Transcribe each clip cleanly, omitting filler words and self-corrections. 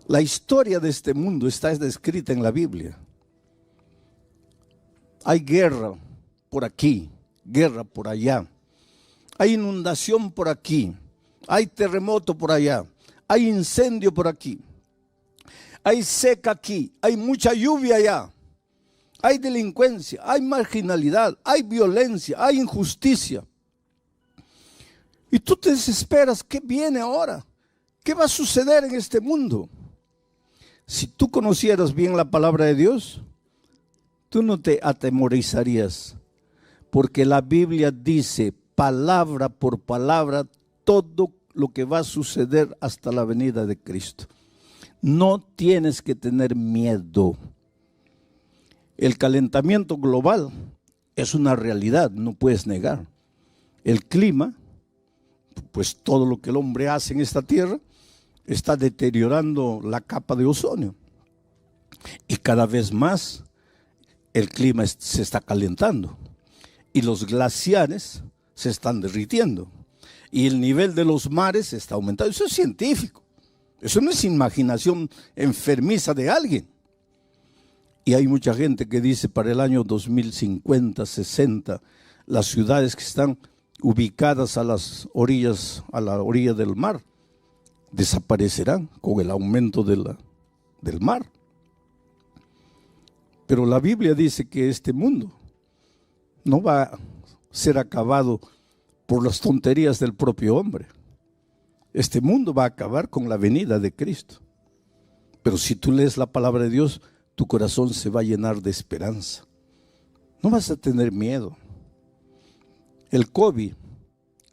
La historia de este mundo está descrita en la Biblia. Hay guerra por aquí, guerra por allá. Hay inundación por aquí, hay terremoto por allá, hay incendio por aquí, hay seca aquí, hay mucha lluvia allá, hay delincuencia, hay marginalidad, hay violencia, hay injusticia. Y tú te desesperas, ¿qué viene ahora? ¿Qué va a suceder en este mundo? Si tú conocieras bien la palabra de Dios, tú no te atemorizarías, porque la Biblia dice palabra por palabra todo lo que va a suceder hasta la venida de Cristo. No tienes que tener miedo. El calentamiento global es una realidad, no puedes negar. El clima, pues todo lo que el hombre hace en esta tierra, está deteriorando la capa de ozono. Y cada vez más el clima se está calentando. Y los glaciares se están derritiendo. Y el nivel de los mares está aumentando. Eso es científico. Eso no es imaginación enfermiza de alguien. Y hay mucha gente que dice para el año 2050, 60, las ciudades que están ubicadas a las orillas, a la orilla del mar, desaparecerán con el aumento del mar. Pero la Biblia dice que este mundo no va a ser acabado por las tonterías del propio hombre. Este mundo va a acabar con la venida de Cristo. Pero si tú lees la palabra de Dios, tu corazón se va a llenar de esperanza. No vas a tener miedo. El COVID,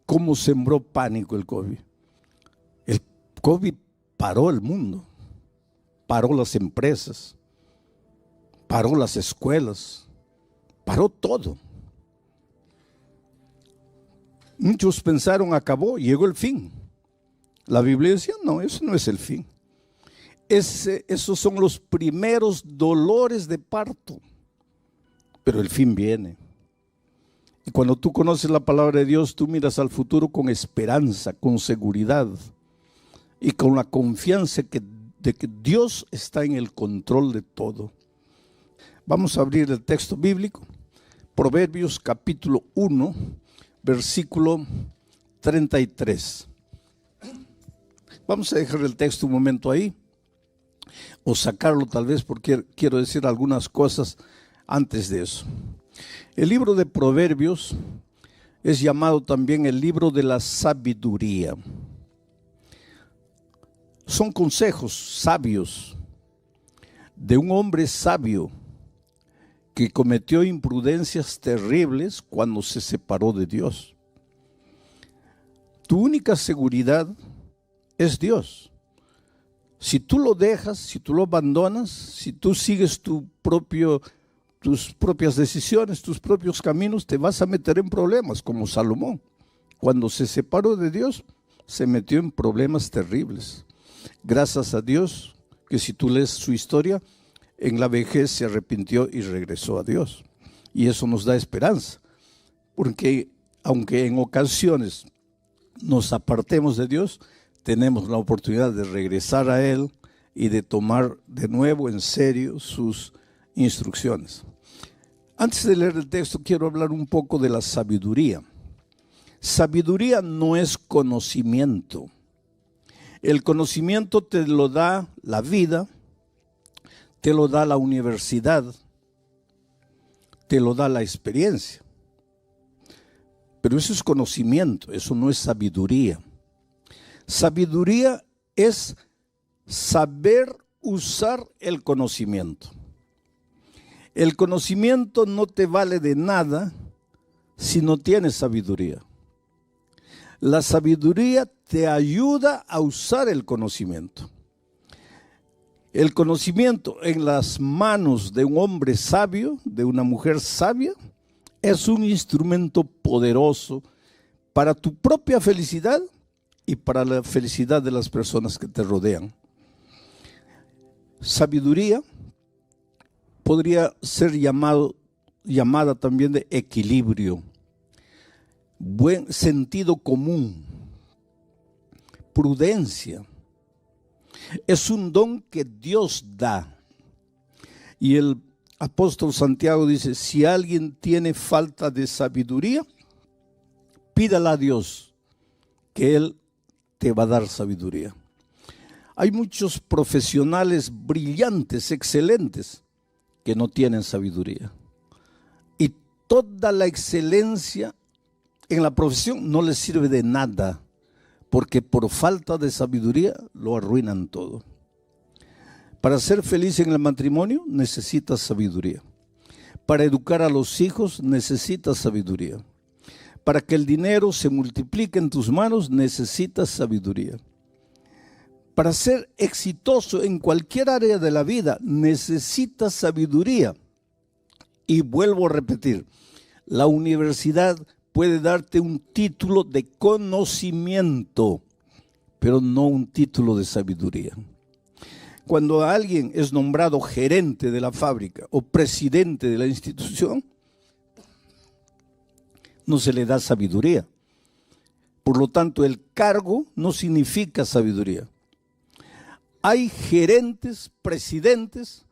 ¿cómo sembró pánico el COVID? El COVID paró el mundo, paró las empresas, paró las escuelas, paró todo. Muchos pensaron acabó, llegó el fin. La Biblia decía, no, eso no es el fin. Esos son los primeros dolores de parto, pero el fin viene. Y cuando tú conoces la palabra de Dios, tú miras al futuro con esperanza, con seguridad y con la confianza de que Dios está en el control de todo. Vamos a abrir el texto bíblico, Proverbios capítulo 1, versículo 33. Vamos a dejar el texto un momento ahí, o sacarlo tal vez porque quiero decir algunas cosas antes de eso. El libro de Proverbios es llamado también el libro de la sabiduría. Son consejos sabios de un hombre sabio que cometió imprudencias terribles cuando se separó de Dios. Tu única seguridad es Dios. Si tú lo dejas, si tú lo abandonas, si tú sigues tus propias decisiones, tus propios caminos, te vas a meter en problemas, como Salomón. Cuando se separó de Dios, se metió en problemas terribles. Gracias a Dios, que si tú lees su historia, en la vejez se arrepintió y regresó a Dios. Y eso nos da esperanza, porque aunque en ocasiones nos apartemos de Dios, tenemos la oportunidad de regresar a Él y de tomar de nuevo en serio sus instrucciones. Antes de leer el texto, quiero hablar un poco de la sabiduría. Sabiduría no es conocimiento. El conocimiento te lo da la vida, te lo da la universidad, te lo da la experiencia. Pero eso es conocimiento, eso no es sabiduría. Sabiduría es saber usar el conocimiento. El conocimiento no te vale de nada si no tienes sabiduría. La sabiduría te ayuda a usar el conocimiento. El conocimiento en las manos de un hombre sabio, de una mujer sabia, es un instrumento poderoso para tu propia felicidad y para la felicidad de las personas que te rodean. Sabiduría podría ser llamada también de equilibrio, buen sentido común, prudencia, Es un don que Dios da. Y el apóstol Santiago dice, si alguien tiene falta de sabiduría, pídala a Dios, que Él te va a dar sabiduría. Hay muchos profesionales brillantes, excelentes, que no tienen sabiduría. Y toda la excelencia en la profesión no les sirve de nada, porque por falta de sabiduría lo arruinan todo. Para ser feliz en el matrimonio necesitas sabiduría. Para educar a los hijos necesitas sabiduría. Para que el dinero se multiplique en tus manos necesitas sabiduría. Para ser exitoso en cualquier área de la vida necesitas sabiduría. Y vuelvo a repetir, la universidad puede darte un título de conocimiento, pero no un título de sabiduría. Cuando alguien es nombrado gerente de la fábrica o presidente de la institución, no se le da sabiduría. Por lo tanto, el cargo no significa sabiduría. Hay gerentes, presidentes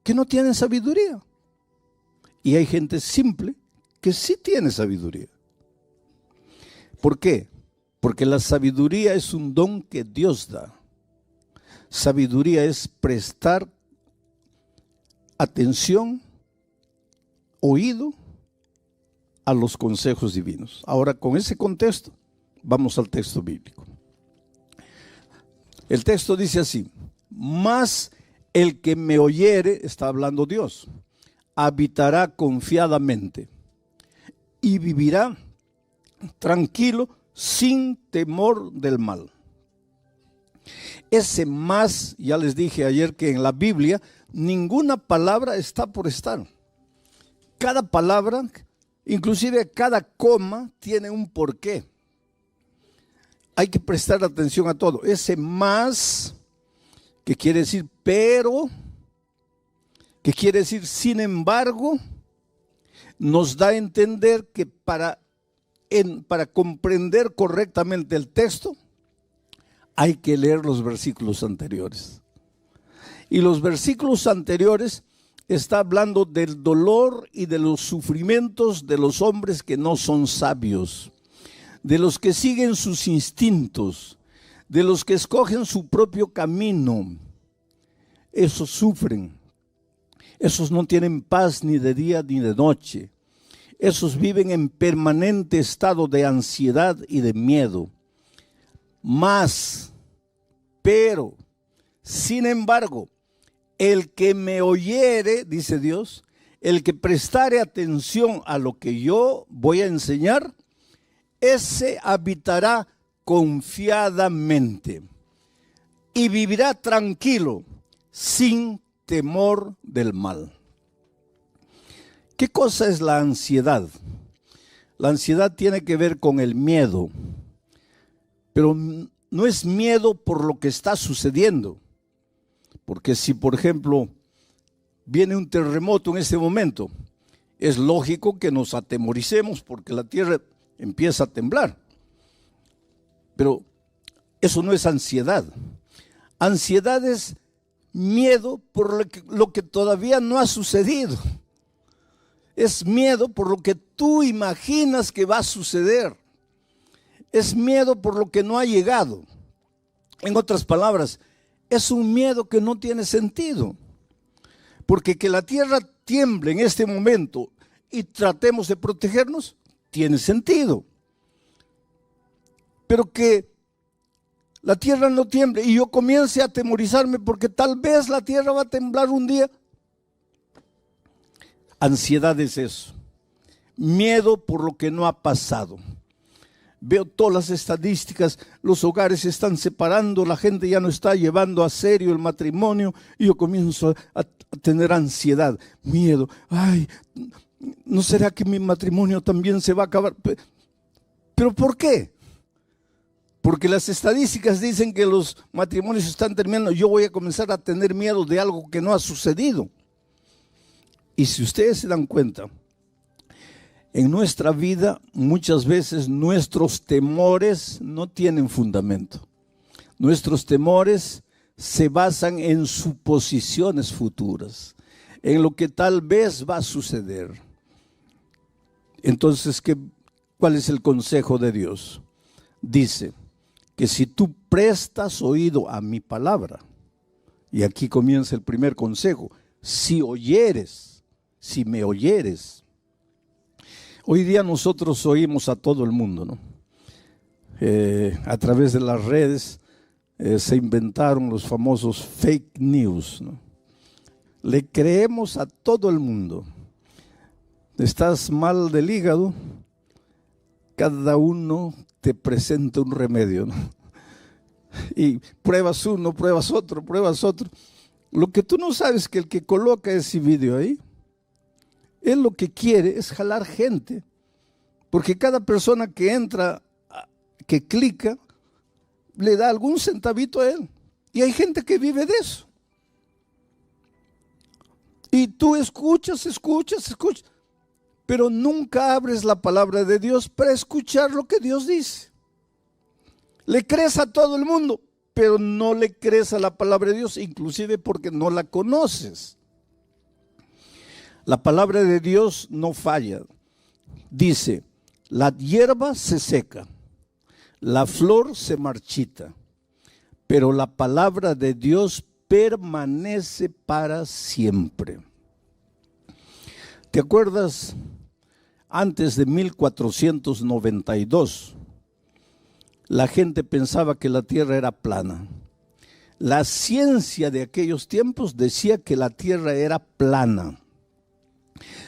que no tienen sabiduría. Y hay gente simple que sí tiene sabiduría. ¿Por qué? Porque la sabiduría es un don que Dios da. Sabiduría es prestar atención, oído a los consejos divinos. Ahora, con ese contexto, vamos al texto bíblico. El texto dice así: mas el que me oyere, está hablando Dios, habitará confiadamente y vivirá tranquilo sin temor del mal. Ese más, ya les dije ayer que en la Biblia ninguna palabra está por estar. Cada palabra, inclusive cada coma, tiene un porqué. Hay que prestar atención a todo. Ese más, que quiere decir pero, que quiere decir sin embargo, nos da a entender que para comprender correctamente el texto, hay que leer los versículos anteriores. Y los versículos anteriores está hablando del dolor y de los sufrimientos de los hombres que no son sabios, de los que siguen sus instintos, de los que escogen su propio camino. Esos sufren. Esos no tienen paz ni de día ni de noche. Esos viven en permanente estado de ansiedad y de miedo. Mas, pero, sin embargo, el que me oyere, dice Dios, el que prestare atención a lo que yo voy a enseñar, ese habitará confiadamente y vivirá tranquilo, sin temor del mal. ¿Qué cosa es la ansiedad? La ansiedad tiene que ver con el miedo, pero no es miedo por lo que está sucediendo. Porque si, por ejemplo, viene un terremoto en este momento, es lógico que nos atemoricemos porque la tierra empieza a temblar. Pero eso no es ansiedad. Ansiedad es miedo por lo que todavía no ha sucedido. Es miedo por lo que tú imaginas que va a suceder. Es miedo por lo que no ha llegado. En otras palabras, es un miedo que no tiene sentido. Porque que la tierra tiemble en este momento y tratemos de protegernos, tiene sentido. Pero que la tierra no tiemble y yo comience a atemorizarme porque tal vez la tierra va a temblar un día. Ansiedad es eso. Miedo por lo que no ha pasado. Veo todas las estadísticas, los hogares se están separando, la gente ya no está llevando a serio el matrimonio y yo comienzo a tener ansiedad, miedo. Ay, ¿no será que mi matrimonio también se va a acabar? ¿Pero por qué? Porque las estadísticas dicen que los matrimonios están terminando. Yo voy a comenzar a tener miedo de algo que no ha sucedido. Y si ustedes se dan cuenta, en nuestra vida muchas veces nuestros temores no tienen fundamento. Nuestros temores se basan en suposiciones futuras, en lo que tal vez va a suceder. Entonces, ¿cuál es el consejo de Dios? Dice que si tú prestas oído a mi palabra, y aquí comienza el primer consejo, si me oyeres. Hoy día nosotros oímos a todo el mundo, ¿no? A través de las redes se inventaron los famosos fake news, ¿no? Le creemos a todo el mundo. Estás mal del hígado, cada uno te presenta un remedio, ¿no? Y pruebas uno, pruebas otro. Lo que tú no sabes es que el que coloca ese video ahí, él lo que quiere es jalar gente. Porque cada persona que entra, que clica, le da algún centavito a él. Y hay gente que vive de eso. Y tú escuchas, pero nunca abres la palabra de Dios para escuchar lo que Dios dice. Le crees a todo el mundo, pero no le crees a la palabra de Dios, inclusive porque no la conoces. La palabra de Dios no falla. Dice, la hierba se seca, la flor se marchita, pero la palabra de Dios permanece para siempre. ¿Te acuerdas? Antes de 1492, la gente pensaba que la tierra era plana. La ciencia de aquellos tiempos decía que la tierra era plana.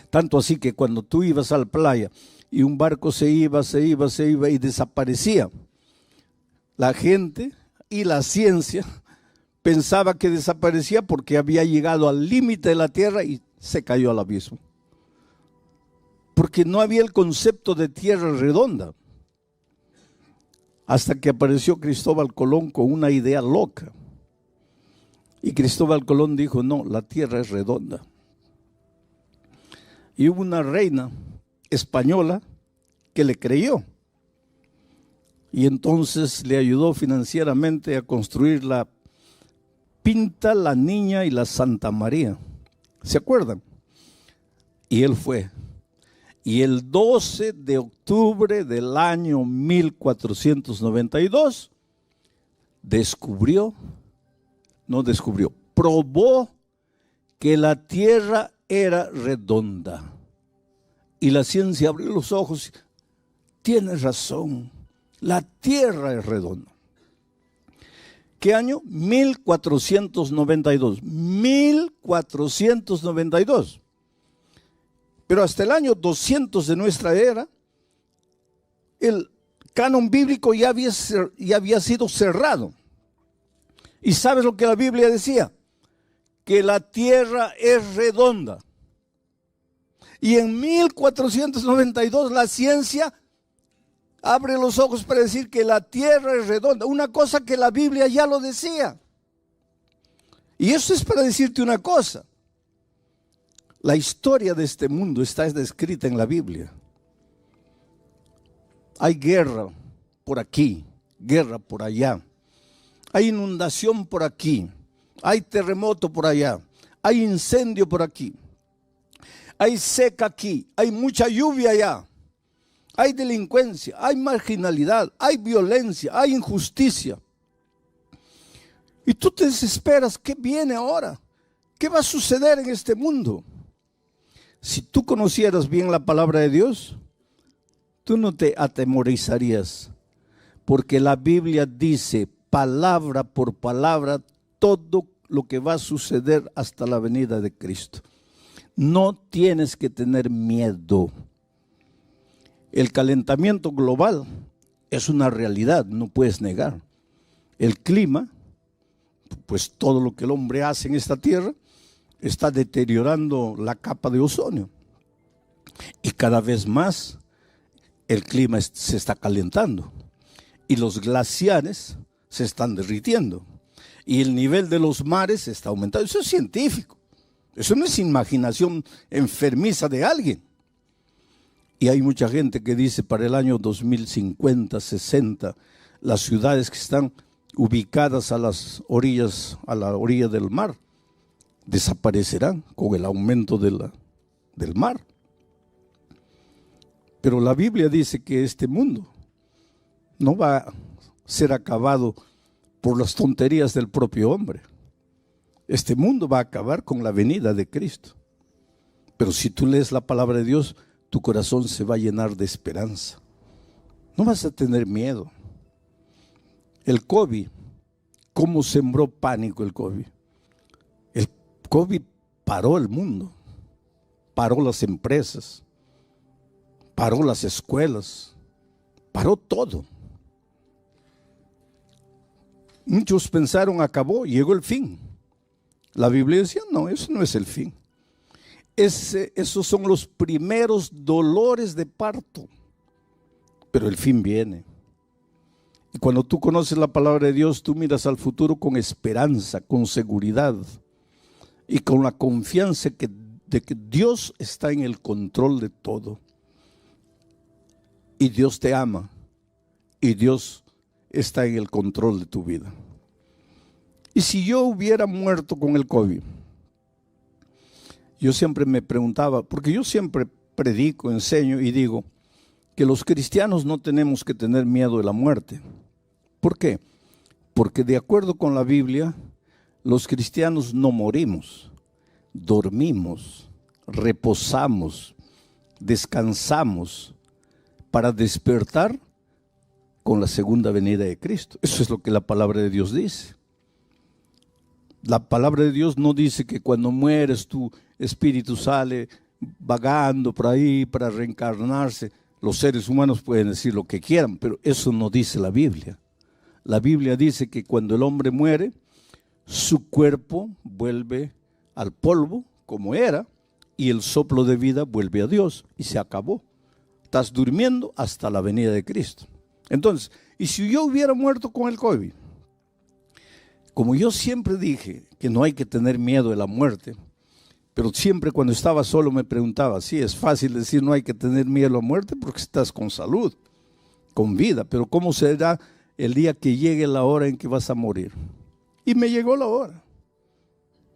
Tanto así que cuando tú ibas a la playa y un barco se iba y desaparecía, la gente y la ciencia pensaba que desaparecía porque había llegado al límite de la tierra y se cayó al abismo. Porque no había el concepto de tierra redonda. Hasta que apareció Cristóbal Colón con una idea loca. Y Cristóbal Colón dijo, no, la tierra es redonda. Y hubo una reina española que le creyó. Y entonces le ayudó financieramente a construir la Pinta, la Niña y la Santa María. ¿Se acuerdan? Y él fue. Y el 12 de octubre del año 1492, probó que la tierra era redonda. Y la ciencia abrió los ojos. Tienes razón, la tierra es redonda. ¿Qué año? 1492. 1492. Pero hasta el año 200 de nuestra era, el canon bíblico ya había sido cerrado. ¿Y sabes lo que la Biblia decía? Que la tierra es redonda. Y en 1492 la ciencia abre los ojos para decir que la tierra es redonda. Una cosa que la Biblia ya lo decía. Y eso es para decirte una cosa. La historia de este mundo está descrita en la Biblia. Hay guerra por aquí, guerra por allá. Hay inundación por aquí, hay terremoto por allá, hay incendio por aquí, hay seca aquí, hay mucha lluvia allá, hay delincuencia, hay marginalidad, hay violencia, hay injusticia. Y tú te desesperas, ¿qué viene ahora? ¿Qué va a suceder en este mundo? Si tú conocieras bien la palabra de Dios, tú no te atemorizarías, porque la Biblia dice palabra por palabra todo lo que va a suceder hasta la venida de Cristo. No tienes que tener miedo. El calentamiento global es una realidad, no puedes negar. El clima, pues todo lo que el hombre hace en esta tierra, está deteriorando la capa de ozono. Y cada vez más el clima se está calentando. Y los glaciares se están derritiendo. Y el nivel de los mares está aumentando. Eso es científico. Eso no es imaginación enfermiza de alguien. Y hay mucha gente que dice para el año 2050, 60, las ciudades que están ubicadas a las orillas, a la orilla del mar, desaparecerán con el aumento del mar. Pero la Biblia dice que este mundo no va a ser acabado por las tonterías del propio hombre. Este mundo va a acabar con la venida de Cristo. Pero si tú lees la palabra de Dios, tu corazón se va a llenar de esperanza. No vas a tener miedo. El COVID, ¿cómo sembró pánico el COVID? El COVID paró el mundo, paró las empresas, paró las escuelas, paró todo. Muchos pensaron, acabó, llegó el fin. La Biblia decía, no, eso no es el fin. Esos son los primeros dolores de parto, pero el fin viene. Y cuando tú conoces la palabra de Dios, tú miras al futuro con esperanza, con seguridad y con la confianza de que Dios está en el control de todo. Y Dios te ama y Dios está en el control de tu vida. Y si yo hubiera muerto con el COVID, yo siempre me preguntaba, porque yo siempre predico, enseño y digo que los cristianos no tenemos que tener miedo de la muerte. ¿Por qué? Porque de acuerdo con la Biblia, los cristianos no morimos, dormimos, reposamos, descansamos para despertar con la segunda venida de Cristo. Eso es lo que la palabra de Dios dice. La palabra de Dios no dice que cuando mueres tu espíritu sale vagando por ahí para reencarnarse. Los seres humanos pueden decir lo que quieran, pero eso no dice la Biblia. La Biblia dice que cuando el hombre muere, su cuerpo vuelve al polvo como era y el soplo de vida vuelve a Dios y se acabó. Estás durmiendo hasta la venida de Cristo. Entonces, ¿y si yo hubiera muerto con el COVID? Como yo siempre dije que no hay que tener miedo de la muerte, pero siempre cuando estaba solo me preguntaba, sí, es fácil decir no hay que tener miedo a la muerte porque estás con salud, con vida, pero ¿cómo será el día que llegue la hora en que vas a morir? Y me llegó la hora,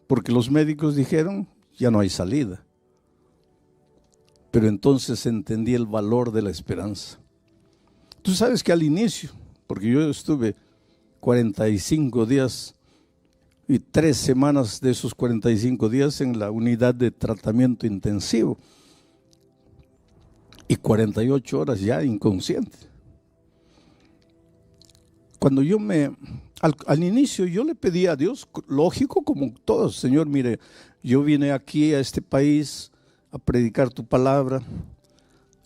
porque los médicos dijeron, ya no hay salida. Pero entonces entendí el valor de la esperanza. Tú sabes que al inicio, porque yo estuve 45 días y 3 semanas de esos 45 días en la unidad de tratamiento intensivo y 48 horas ya inconsciente. Cuando yo al inicio yo le pedí a Dios, lógico como todos, Señor, mire, yo vine aquí a este país a predicar tu palabra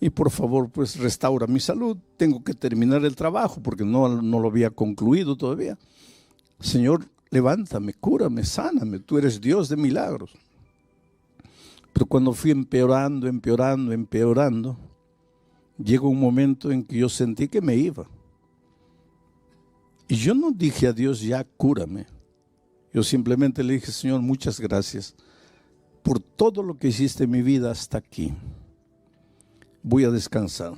y por favor pues restaura mi salud, tengo que terminar el trabajo porque no lo había concluido todavía. Señor, levántame, cúrame, sáname, tú eres Dios de milagros. Pero cuando fui empeorando, llegó un momento en que yo sentí que me iba. Y yo no dije a Dios, ya cúrame. Yo simplemente le dije, Señor, muchas gracias por todo lo que hiciste en mi vida hasta aquí. Voy a descansar.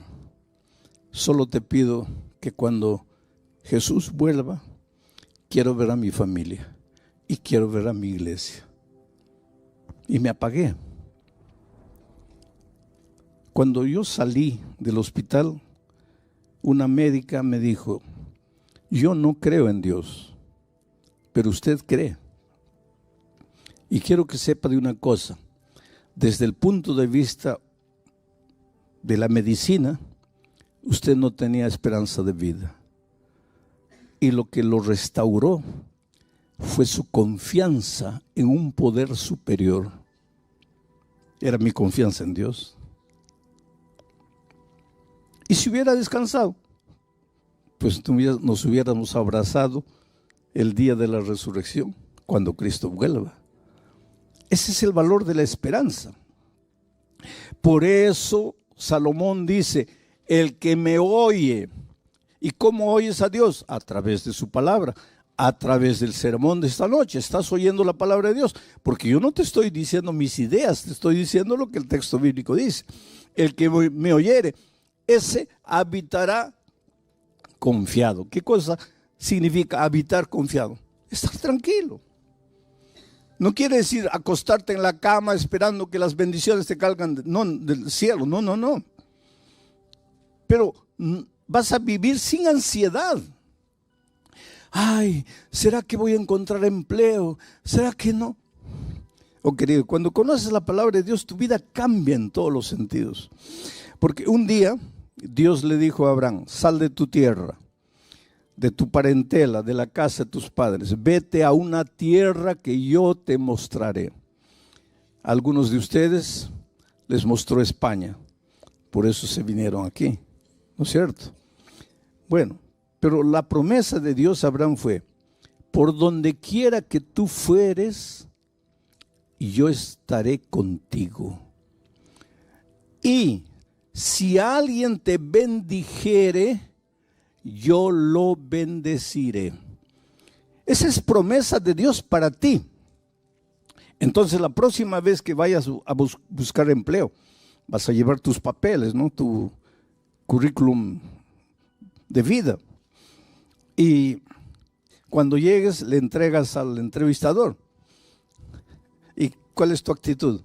Solo te pido que cuando Jesús vuelva, quiero ver a mi familia y quiero ver a mi iglesia. Y me apagué. Cuando yo salí del hospital, una médica me dijo, yo no creo en Dios, pero usted cree. Y quiero que sepa de una cosa, desde el punto de vista de la medicina, usted no tenía esperanza de vida. Y lo que lo restauró fue su confianza en un poder superior. Era mi confianza en Dios. Y si hubiera descansado, pues nos hubiéramos abrazado el día de la resurrección, cuando Cristo vuelva. Ese es el valor de la esperanza. Por eso Salomón dice, el que me oye. ¿Y cómo oyes a Dios? A través de su palabra, a través del sermón de esta noche. Estás oyendo la palabra de Dios, porque yo no te estoy diciendo mis ideas, te estoy diciendo lo que el texto bíblico dice. El que me oyere, ese habitará confiado. ¿Qué cosa significa habitar confiado. Estar tranquilo. No quiere decir acostarte en la cama esperando que las bendiciones te caigan del cielo. No, no, no. Pero vas a vivir sin ansiedad. Ay, ¿será que voy a encontrar empleo? ¿Será que no? Oh, querido, cuando conoces la palabra de Dios, tu vida cambia en todos los sentidos. Porque un día Dios le dijo a Abraham: sal de tu tierra, de tu parentela, de la casa de tus padres, vete a una tierra que yo te mostraré. A algunos de ustedes les mostró España, por eso se vinieron aquí, ¿no es cierto? Bueno, pero la promesa de Dios a Abraham fue: por donde quiera que tú fueres, yo estaré contigo. Y si alguien te bendijere, yo lo bendeciré. Esa es promesa de Dios para ti. Entonces la próxima vez que vayas a buscar empleo, vas a llevar tus papeles, ¿no? Tu currículum de vida. Y cuando llegues le entregas al entrevistador. ¿Y cuál es tu actitud?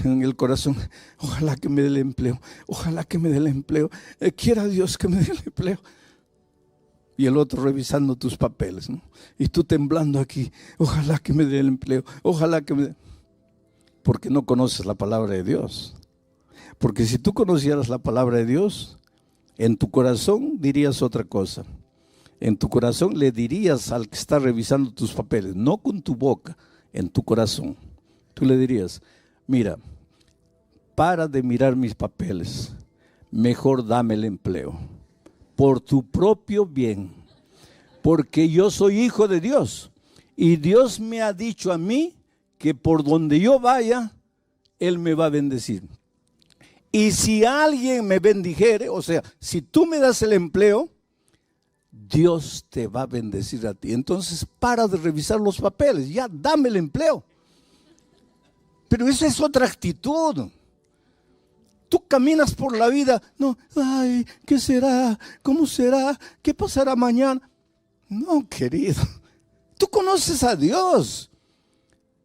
En el corazón: ojalá que me dé el empleo, ojalá que me dé el empleo, quiera Dios que me dé el empleo. Y el otro revisando tus papeles, ¿no? Y tú temblando aquí: ojalá que me dé el empleo, ojalá que me dé. Porque no conoces la palabra de Dios. Porque si tú conocieras la palabra de Dios, en tu corazón dirías otra cosa. En tu corazón le dirías al que está revisando tus papeles, no con tu boca, en tu corazón. Tú le dirías: mira, para de mirar mis papeles, mejor dame el empleo, por tu propio bien, porque yo soy hijo de Dios, y Dios me ha dicho a mí que por donde yo vaya, Él me va a bendecir. Y si alguien me bendijere, o sea, si tú me das el empleo, Dios te va a bendecir a ti. Entonces para de revisar los papeles, ya dame el empleo. Pero esa es otra actitud. Tú caminas por la vida, no, ay, ¿qué será? ¿Cómo será? ¿Qué pasará mañana? No, querido, tú conoces a Dios.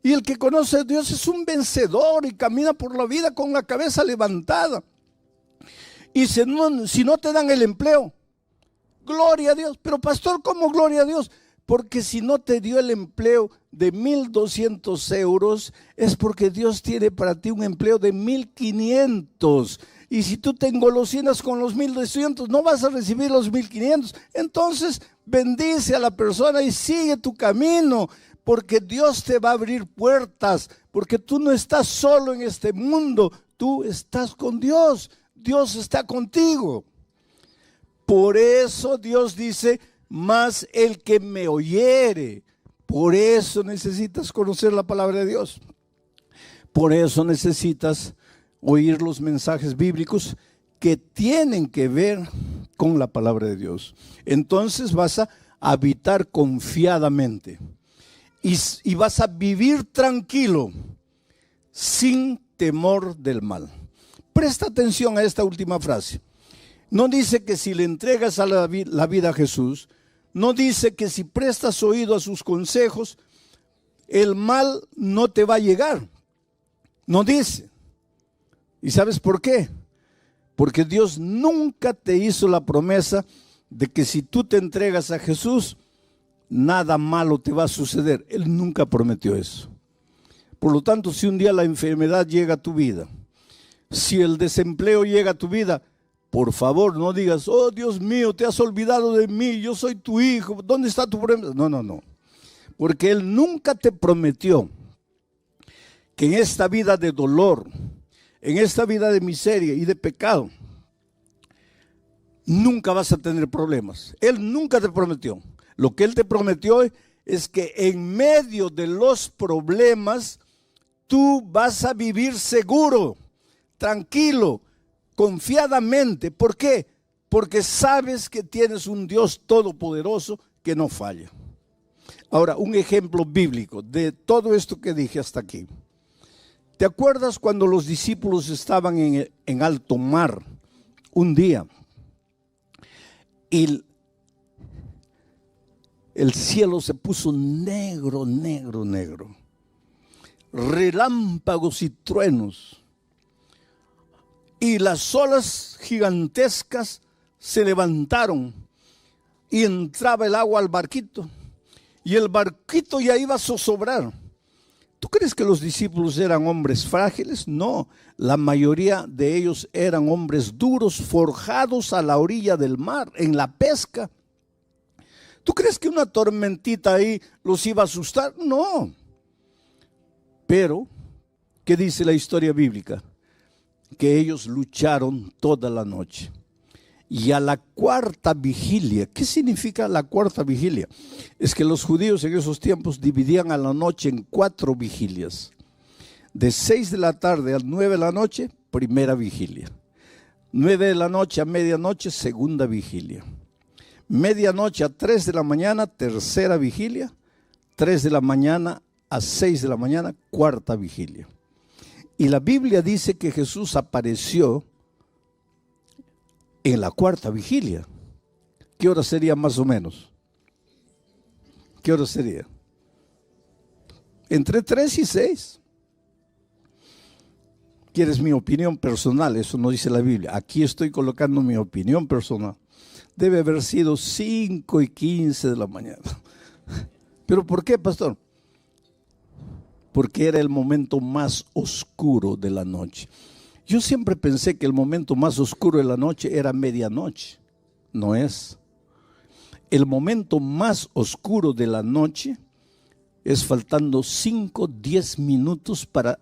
Y el que conoce a Dios es un vencedor y camina por la vida con la cabeza levantada. Y si no te dan el empleo, gloria a Dios. Pero pastor, ¿cómo gloria a Dios? Porque si no te dio el empleo de 1,200 euros, es porque Dios tiene para ti un empleo de 1,500. Y si tú te engolosinas con los 1,200, no vas a recibir los 1,500. Entonces bendice a la persona y sigue tu camino, porque Dios te va a abrir puertas, porque tú no estás solo en este mundo, tú estás con Dios. Dios está contigo. Por eso Dios dice: mas el que me oyere. Por eso necesitas conocer la palabra de Dios. Por eso necesitas oír los mensajes bíblicos que tienen que ver con la palabra de Dios. Entonces vas a habitar confiadamente y vas a vivir tranquilo, sin temor del mal. Presta atención a esta última frase. No dice que si le entregas a la vida a Jesús, no dice que si prestas oído a sus consejos, el mal no te va a llegar. No dice. ¿Y sabes por qué? Porque Dios nunca te hizo la promesa de que si tú te entregas a Jesús, nada malo te va a suceder. Él nunca prometió eso. Por lo tanto, si un día la enfermedad llega a tu vida, si el desempleo llega a tu vida, por favor, no digas: oh Dios mío, te has olvidado de mí, yo soy tu hijo, ¿dónde está tu promesa? No, no, no. Porque Él nunca te prometió que en esta vida de dolor, en esta vida de miseria y de pecado, nunca vas a tener problemas. Él nunca te prometió. Lo que Él te prometió es que en medio de los problemas, tú vas a vivir seguro, tranquilo, confiadamente. ¿Por qué? Porque sabes que tienes un Dios todopoderoso que no falla. Ahora, un ejemplo bíblico de todo esto que dije hasta aquí. ¿Te acuerdas cuando los discípulos estaban en alto mar un día? Y el cielo se puso negro, negro, negro. Relámpagos y truenos. Y las olas gigantescas se levantaron y entraba el agua al barquito. Y el barquito ya iba a zozobrar. ¿Tú crees que los discípulos eran hombres frágiles? No, la mayoría de ellos eran hombres duros, forjados a la orilla del mar, en la pesca. ¿Tú crees que una tormentita ahí los iba a asustar? No. Pero, ¿qué dice la historia bíblica? Que ellos lucharon toda la noche. Y a la cuarta vigilia, ¿qué significa la cuarta vigilia? Es que los judíos en esos tiempos dividían a la noche en 4 vigilias. De 6 de la tarde a 9 de la noche, primera vigilia. 9 de la noche a medianoche, segunda vigilia. Medianoche a 3 de la mañana, tercera vigilia. 3 de la mañana a 6 de la mañana, cuarta vigilia. Y la Biblia dice que Jesús apareció en la cuarta vigilia. ¿Qué hora sería más o menos? ¿Qué hora sería? Entre 3 y 6. ¿Quieres mi opinión personal? Eso no dice la Biblia. Aquí estoy colocando mi opinión personal. Debe haber sido 5 y 15 de la mañana. ¿Pero por qué, pastor? Porque era el momento más oscuro de la noche. Yo siempre pensé que el momento más oscuro de la noche era medianoche. No es. El momento más oscuro de la noche es faltando 5, 10 minutos para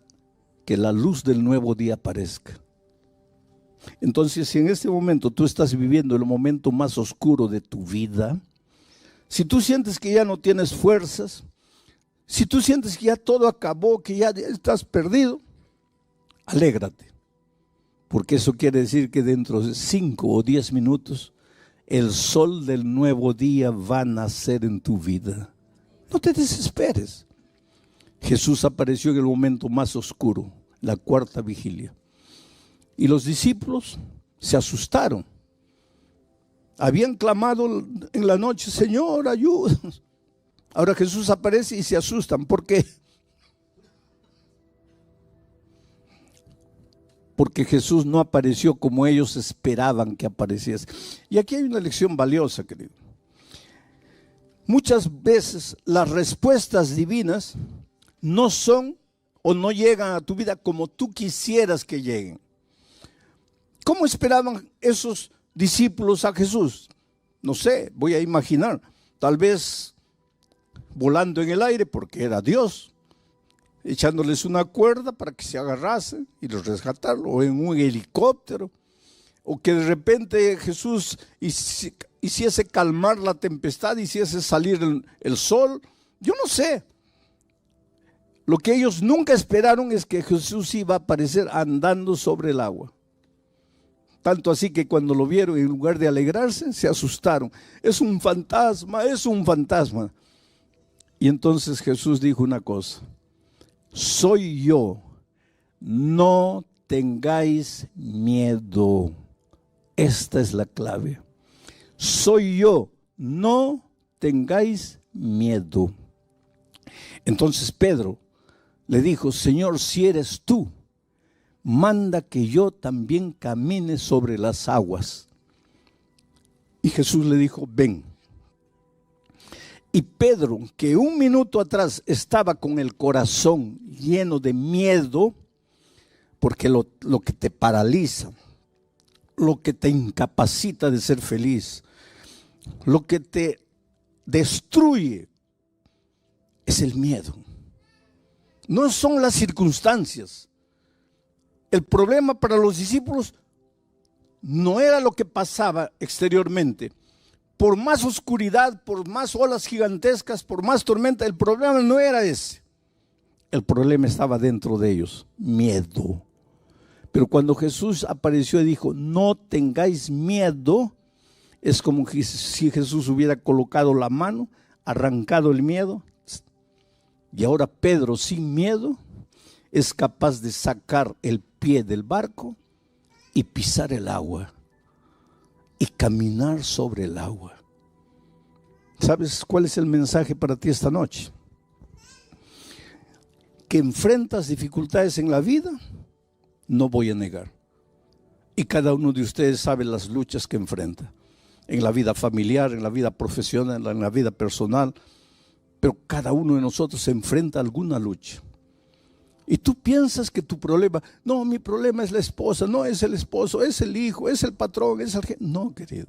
que la luz del nuevo día aparezca. Entonces, si en este momento tú estás viviendo el momento más oscuro de tu vida, si tú sientes que ya no tienes fuerzas, si tú sientes que ya todo acabó, que ya estás perdido, alégrate. Porque eso quiere decir que dentro de 5 o 10 minutos el sol del nuevo día va a nacer en tu vida. No te desesperes. Jesús apareció en el momento más oscuro, la cuarta vigilia. Y los discípulos se asustaron. Habían clamado en la noche, Señor, ayúdanos. Ahora Jesús aparece y se asustan. ¿Por qué? Porque Jesús no apareció como ellos esperaban que apareciese. Y aquí hay una lección valiosa, querido. Muchas veces las respuestas divinas no son o no llegan a tu vida como tú quisieras que lleguen. ¿Cómo esperaban esos discípulos a Jesús? No sé, voy a imaginar. Tal vez volando en el aire porque era Dios, echándoles una cuerda para que se agarrasen y los rescataron, o en un helicóptero, o que de repente Jesús hiciese calmar la tempestad, hiciese salir el sol. Yo no sé. Lo que ellos nunca esperaron es que Jesús iba a aparecer andando sobre el agua. Tanto así que cuando lo vieron, en lugar de alegrarse, se asustaron. Es un fantasma, es un fantasma. Y entonces Jesús dijo una cosa: soy yo, no tengáis miedo. Esta es la clave. Soy yo, no tengáis miedo. Entonces Pedro le dijo: Señor, si eres tú, manda que yo también camine sobre las aguas. Y Jesús le dijo: ven. Y Pedro, que un minuto atrás estaba con el corazón lleno de miedo, porque lo que te paraliza, lo que te incapacita de ser feliz, lo que te destruye, es el miedo. No son las circunstancias. El problema para los discípulos no era lo que pasaba exteriormente. Por más oscuridad, por más olas gigantescas, por más tormenta, el problema no era ese. El problema estaba dentro de ellos, miedo. Pero cuando Jesús apareció y dijo: no tengáis miedo, es como si Jesús hubiera colocado la mano, arrancado el miedo. Y ahora Pedro, sin miedo, es capaz de sacar el pie del barco y pisar el agua y caminar sobre el agua. ¿Sabes cuál es el mensaje para ti esta noche? Que enfrentas dificultades en la vida, no voy a negar. Y cada uno de ustedes sabe las luchas que enfrenta. En la vida familiar, en la vida profesional, en la vida personal. Pero cada uno de nosotros se enfrenta a alguna lucha. Y tú piensas que tu problema, no, mi problema es la esposa, no es el esposo, es el hijo, es el patrón, es el jefe. No, querido.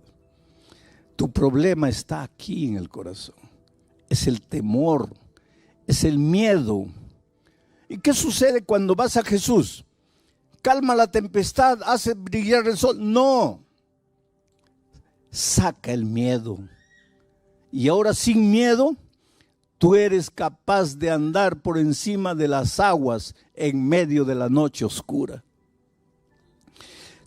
Tu problema está aquí en el corazón. Es el temor, es el miedo. ¿Y qué sucede cuando vas a Jesús? Calma la tempestad, hace brillar el sol. No. Saca el miedo. Y ahora sin miedo, tú eres capaz de andar por encima de las aguas en medio de la noche oscura.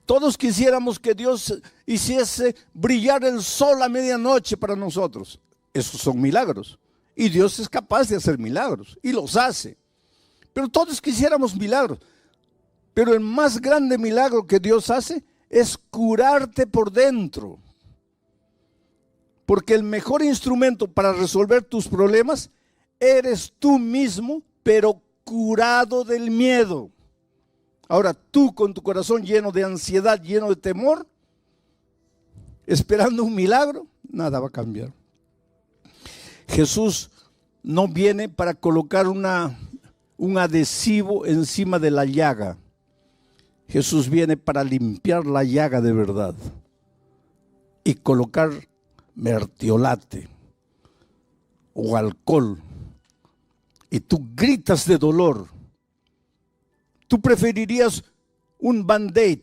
Todos quisiéramos que Dios hiciese brillar el sol a medianoche para nosotros. Esos son milagros. Y Dios es capaz de hacer milagros. Y los hace. Pero todos quisiéramos milagros. Pero el más grande milagro que Dios hace es curarte por dentro. Porque el mejor instrumento para resolver tus problemas eres tú mismo, pero curado del miedo. Ahora tú con tu corazón lleno de ansiedad, lleno de temor, esperando un milagro, nada va a cambiar. Jesús no viene para colocar un adhesivo encima de la llaga. Jesús viene para limpiar la llaga de verdad y colocar mertiolate o alcohol. Y tú gritas de dolor. Tú preferirías un band-aid.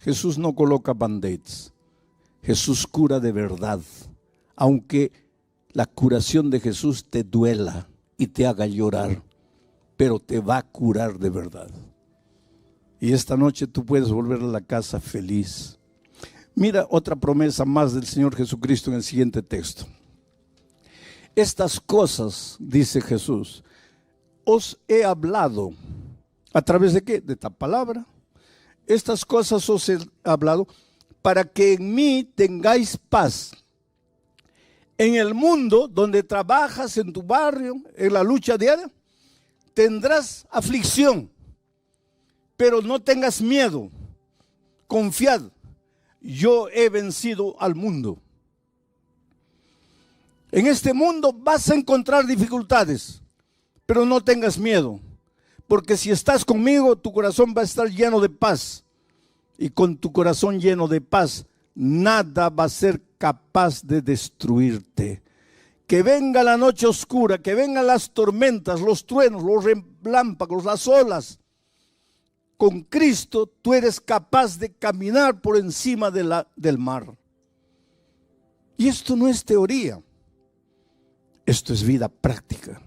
Jesús no coloca band-aids. Jesús cura de verdad. Aunque la curación de Jesús te duela y te haga llorar, pero te va a curar de verdad. Y esta noche tú puedes volver a la casa feliz. Mira otra promesa más del Señor Jesucristo en el siguiente texto. Estas cosas, dice Jesús, os he hablado. ¿A través de qué? De esta palabra. Estas cosas os he hablado para que en mí tengáis paz. En el mundo donde trabajas, en tu barrio, en la lucha diaria, tendrás aflicción. Pero no tengas miedo. Confiad. Yo he vencido al mundo. En este mundo vas a encontrar dificultades, pero no tengas miedo, porque si estás conmigo, tu corazón va a estar lleno de paz. Y con tu corazón lleno de paz, nada va a ser capaz de destruirte. Que venga la noche oscura, que vengan las tormentas, los truenos, los relámpagos, las olas. Con Cristo tú eres capaz de caminar por encima del mar. Y esto no es teoría. Esto es vida práctica.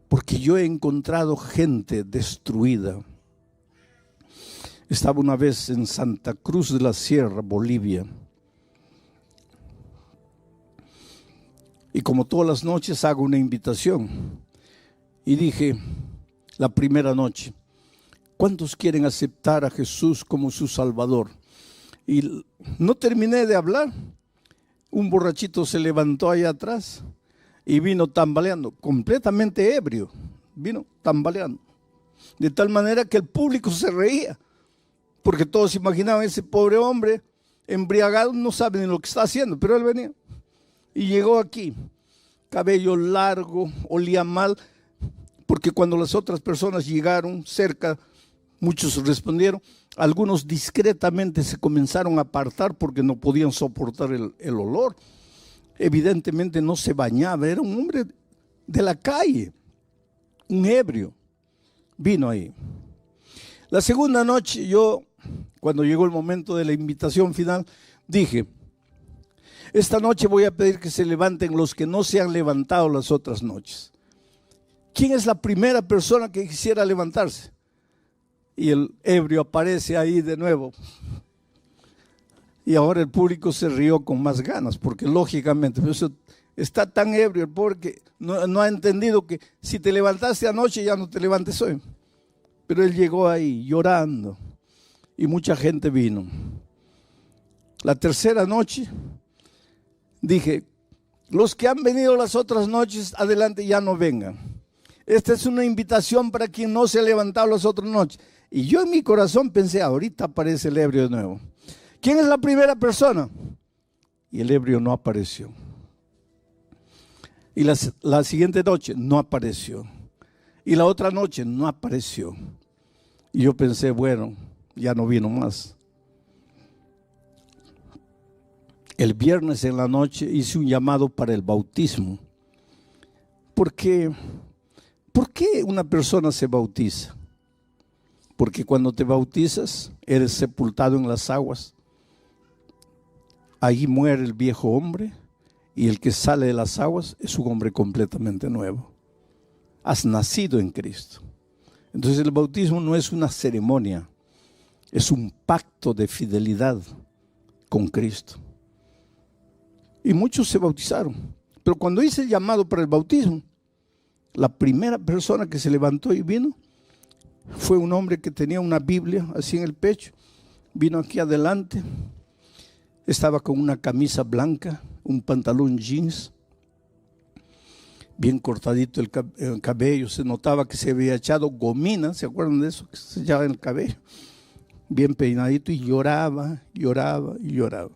Porque yo he encontrado gente destruida. Estaba una vez en Santa Cruz de la Sierra, Bolivia. Y como todas las noches hago una invitación. Y dije, la primera noche, ¿cuántos quieren aceptar a Jesús como su Salvador? Y no terminé de hablar. Un borrachito se levantó allá atrás y vino tambaleando, completamente ebrio, vino tambaleando. De tal manera que el público se reía, porque todos imaginaban ese pobre hombre embriagado, no sabe ni lo que está haciendo, pero él venía. Y llegó aquí, cabello largo, olía mal, porque cuando las otras personas llegaron cerca, muchos respondieron, algunos discretamente se comenzaron a apartar porque no podían soportar el olor. Evidentemente no se bañaba, era un hombre de la calle, un ebrio. Vino ahí. La segunda noche yo, cuando llegó el momento de la invitación final, dije, esta noche voy a pedir que se levanten los que no se han levantado las otras noches. ¿Quién es la primera persona que quisiera levantarse? Y el ebrio aparece ahí de nuevo. Y ahora el público se rió con más ganas, porque lógicamente está tan ebrio el pobre que no ha entendido que si te levantaste anoche ya no te levantes hoy. Pero él llegó ahí llorando y mucha gente vino. La tercera noche dije, Los que han venido las otras noches, adelante, ya no vengan. Esta es una invitación para quien no se ha levantado las otras noches. Y yo en mi corazón pensé, ahorita aparece el ebrio de nuevo. ¿Quién es la primera persona? Y el ebrio no apareció. Y la siguiente noche no apareció. Y la otra noche no apareció. Y yo pensé, bueno, ya no vino más. El viernes en la noche hice un llamado para el bautismo. ¿Por qué una persona se bautiza? Porque cuando te bautizas, eres sepultado en las aguas. Ahí muere el viejo hombre y el que sale de las aguas es un hombre completamente nuevo. Has nacido en Cristo. Entonces el bautismo no es una ceremonia, es un pacto de fidelidad con Cristo. Y muchos se bautizaron. Pero cuando hice el llamado para el bautismo, la primera persona que se levantó y vino fue un hombre que tenía una Biblia así en el pecho. Vino aquí adelante. Estaba con una camisa blanca, un pantalón jeans, bien cortadito el cabello. Se notaba que se había echado gomina, ¿se acuerdan de eso? Que se echaba en el cabello. Bien peinadito y lloraba, lloraba y lloraba.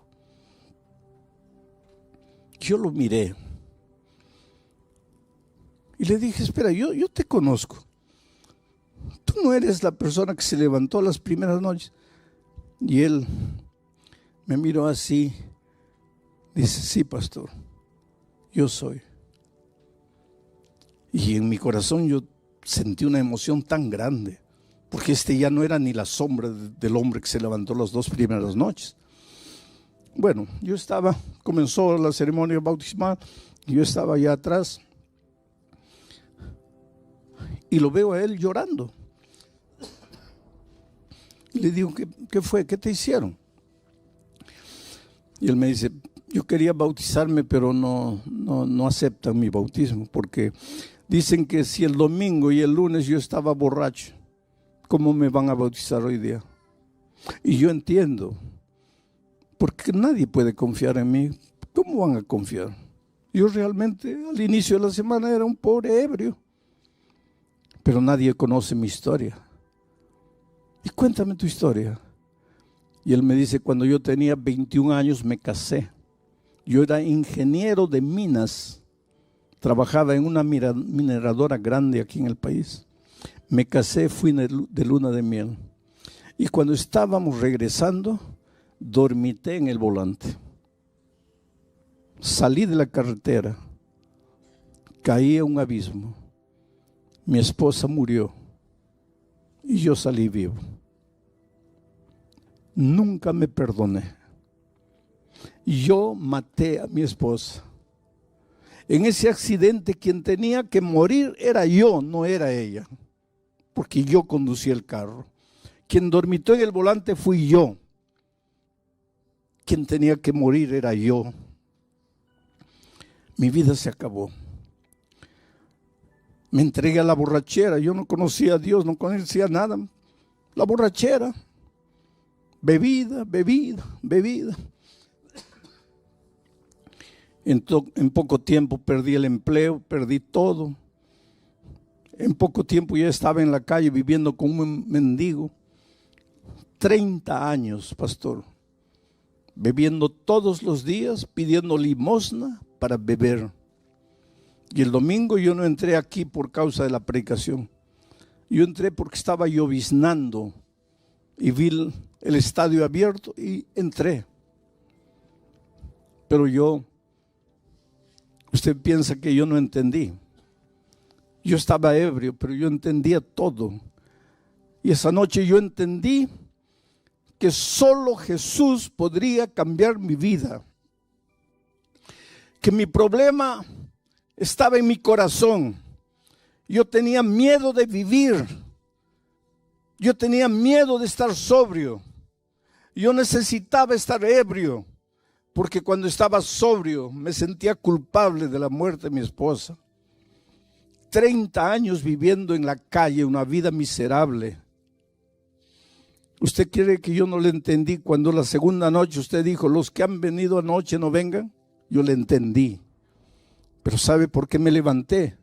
Yo lo miré y le dije, espera, yo te conozco. Tú no eres la persona que se levantó las primeras noches. Y él me miró así, dice, sí, pastor, yo soy. Y en mi corazón yo sentí una emoción tan grande, porque ya no era ni la sombra del hombre que se levantó las 2 primeras noches. Bueno, comenzó la ceremonia bautismal, y yo estaba allá atrás, y lo veo a él llorando. Y le digo, ¿qué fue? ¿Qué te hicieron? Y él me dice, yo quería bautizarme, pero no aceptan mi bautismo, porque dicen que si el domingo y el lunes yo estaba borracho, ¿cómo me van a bautizar hoy día? Y yo entiendo, porque nadie puede confiar en mí. ¿Cómo van a confiar? Yo realmente al inicio de la semana era un pobre ebrio, pero nadie conoce mi historia. Y cuéntame tu historia. Y él me dice, cuando yo tenía 21 años me casé. Yo era ingeniero de minas, trabajaba en una mineradora grande aquí en el país. Me casé, fui de luna de miel. Y cuando estábamos regresando, dormité en el volante. Salí de la carretera, caí a un abismo. Mi esposa murió y yo salí vivo. Nunca me perdoné. Yo maté a mi esposa. En ese accidente quien tenía que morir era yo, no era ella, porque yo conducía el carro. Quien dormitó en el volante fui yo. Quien tenía que morir era yo. Mi vida se acabó. Me entregué a la borrachera. Yo no conocía a Dios, no conocía nada. La borrachera. Bebida. En poco tiempo perdí el empleo, perdí todo. En poco tiempo ya estaba en la calle viviendo como un mendigo. 30 años, pastor, bebiendo todos los días, pidiendo limosna para beber. Y el domingo yo no entré aquí por causa de la predicación. Yo entré porque estaba lloviznando y vi el estadio abierto y entré. Pero usted piensa que yo no entendí. Yo estaba ebrio, pero yo entendía todo. Y esa noche yo entendí que solo Jesús podría cambiar mi vida. Que mi problema estaba en mi corazón. Yo tenía miedo de vivir. Yo tenía miedo de estar sobrio. Yo necesitaba estar ebrio, porque cuando estaba sobrio me sentía culpable de la muerte de mi esposa. 30 años viviendo en la calle, una vida miserable. ¿Usted quiere que yo no le entendí cuando la segunda noche usted dijo, los que han venido anoche no vengan? Yo le entendí. Pero ¿sabe por qué me levanté?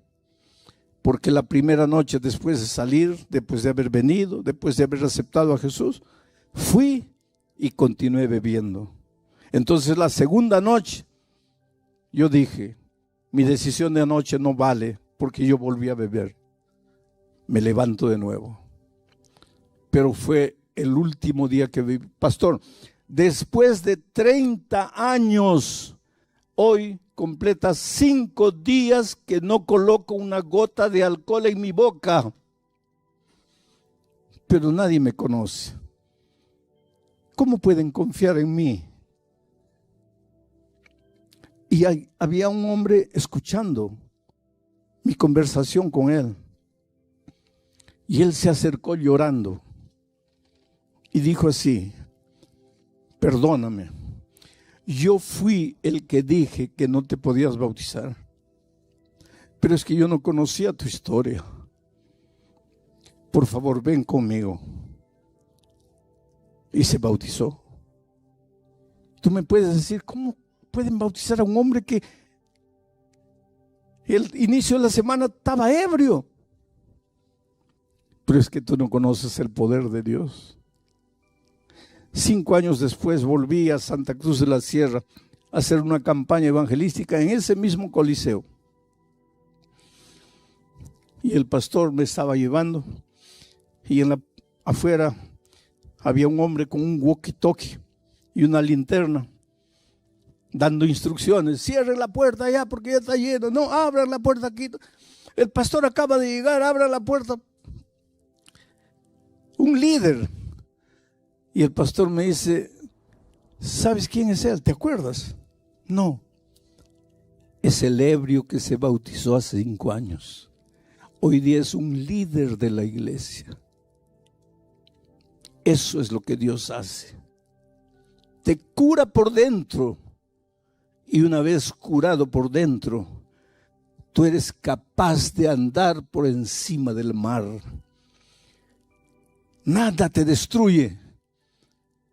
Porque la primera noche después de salir, después de haber venido, después de haber aceptado a Jesús, fui y continué bebiendo. Entonces la segunda noche, yo dije, mi decisión de anoche no vale porque yo volví a beber. Me levanto de nuevo. Pero fue el último día que viví. Pastor, después de 30 años, hoy completa 5 días que no coloco una gota de alcohol en mi boca. Pero nadie me conoce. ¿Cómo pueden confiar en mí? Y había un hombre escuchando mi conversación con él. Y él se acercó llorando y dijo así: perdóname, yo fui el que dije que no te podías bautizar, pero es que yo no conocía tu historia. Por favor, ven conmigo. Y se bautizó. Tú me puedes decir, ¿cómo pueden bautizar a un hombre que el inicio de la semana estaba ebrio? Pero es que tú no conoces el poder de Dios. 5 años después volví a Santa Cruz de la Sierra a hacer una campaña evangelística en ese mismo coliseo. Y el pastor me estaba llevando y afuera había un hombre con un walkie-talkie y una linterna dando instrucciones. Cierren la puerta allá porque ya está lleno. No, abran la puerta aquí. El pastor acaba de llegar, abran la puerta. Un líder. Y el pastor me dice, ¿sabes quién es él? ¿Te acuerdas? No. Es el ebrio que se bautizó hace 5 años. Hoy día es un líder de la iglesia. Eso es lo que Dios hace. Te cura por dentro. Y una vez curado por dentro, tú eres capaz de andar por encima del mar. Nada te destruye.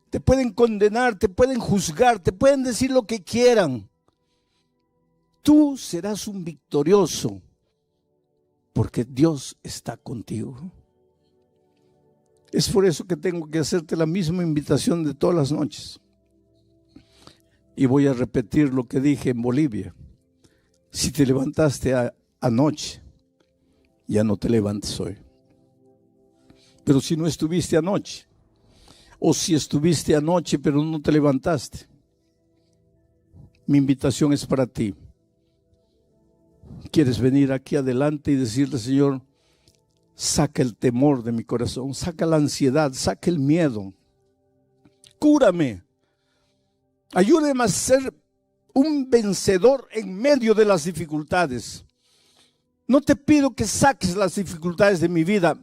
Te pueden condenar, te pueden juzgar, te pueden decir lo que quieran. Tú serás un victorioso porque Dios está contigo. Es por eso que tengo que hacerte la misma invitación de todas las noches. Y voy a repetir lo que dije en Bolivia. Si te levantaste anoche, ya no te levantes hoy. Pero si no estuviste anoche, o si estuviste anoche pero no te levantaste, mi invitación es para ti. ¿Quieres venir aquí adelante y decirle, Señor, saca el temor de mi corazón, saca la ansiedad, saca el miedo, cúrame, ayúdame a ser un vencedor en medio de las dificultades? No te pido que saques las dificultades de mi vida,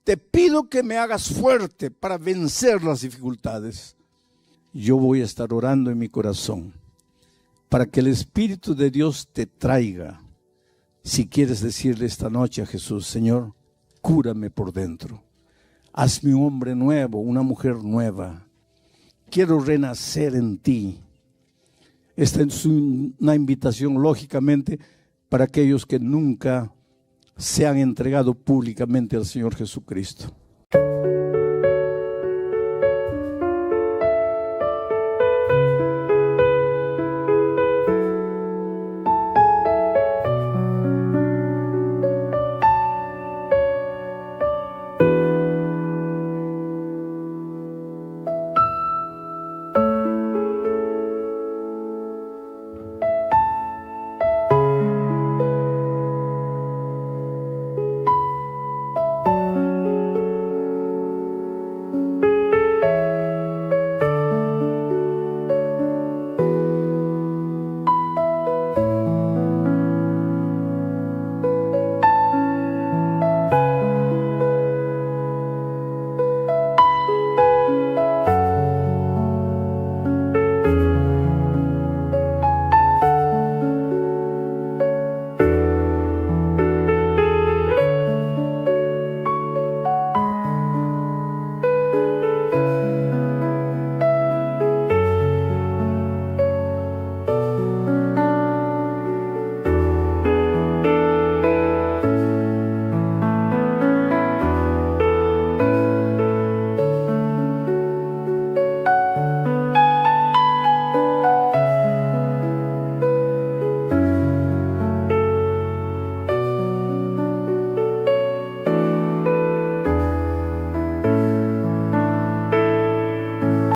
te pido que me hagas fuerte para vencer las dificultades. Yo voy a estar orando en mi corazón para que el Espíritu de Dios te traiga. Si quieres decirle esta noche a Jesús, Señor, cúrame por dentro. Hazme un hombre nuevo, una mujer nueva. Quiero renacer en ti. Esta es una invitación, lógicamente, para aquellos que nunca se han entregado públicamente al Señor Jesucristo.